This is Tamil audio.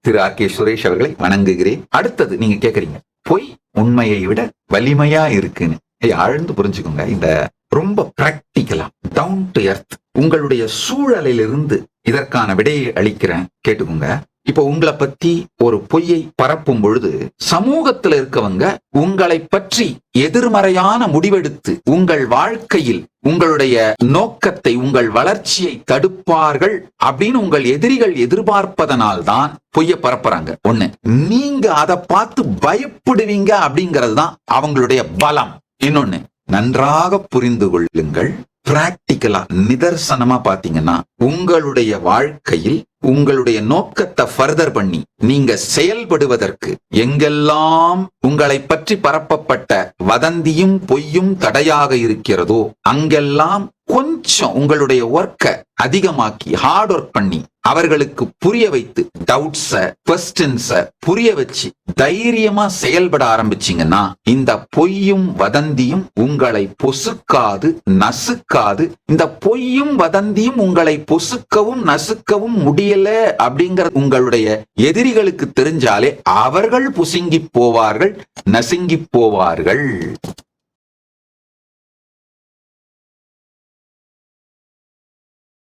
திரு ஆர்.கே. சுரேஷ் அவர்களை வணங்குகிறேன். அடுத்தது நீங்க கேக்குறீங்க, பொய் உண்மையை விட வலிமையா இருக்குன்னு. ஆழ்ந்து புரிஞ்சுக்கோங்க. இந்த ரொம்ப பிராக்டிக்கலா டவுன் டு எர்த் உங்களுடைய சூழலிலிருந்து இதற்கான விடையை அளிக்கிறேன், கேட்டுக்கோங்க. இப்ப உங்களை பத்தி ஒரு பொய்யை பரப்பும் பொழுது சமூகத்தில் இருக்கவங்க உங்களை பற்றி எதிர்மறையான முடிவெடுத்து உங்கள் வாழ்க்கையில் உங்களுடைய நோக்கத்தை, உங்கள் வளர்ச்சியை தடுப்பார்கள் அப்படின்னு உங்கள் எதிரிகள் எதிர்பார்ப்பதனால் தான் பொய்ய பரப்புறாங்க. ஒண்ணு, நீங்க அதை பார்த்து பயப்படுவீங்க அப்படிங்கிறது தான் அவங்களுடைய பலம். இன்னொன்னு, நன்றாக புரிந்து கொள்ளுங்கள். பிராக்டிக்கலா நிதர்சனமா பாத்தீங்கன்னா உங்களுடைய வாழ்க்கையில் உங்களுடைய நோக்கத்தை ஃபர்தர் பண்ணி நீங்க செயல்படுவதற்கு எங்கெல்லாம் உங்களை பற்றி பரப்பப்பட்ட வதந்தியும் பொய்யும் தடையாக இருக்கிறதோ அங்கெல்லாம் கொஞ்சம் உங்களுடைய ஒர்க்கை அதிகமாக்கி ஹார்ட் ஒர்க் பண்ணி அவர்களுக்கு புரிய வைத்து டவுட்ஸ, குவெஸ்டின்ஸ புரிய வச்சு தைரியமா செயல்பட ஆரம்பிச்சீங்கன்னா இந்த பொய்யும் வதந்தியும் உங்களை பொசுக்காது, நசுக்காது. இந்த பொய்யும் வதந்தியும் உங்களை பொசுக்கவும் நசுக்கவும் முடியல அப்படிங்கிற உங்களுடைய எதிரிகளுக்கு தெரிஞ்சாலே அவர்கள் புசுங்கி போவார்கள், நசுங்கி போவார்கள்.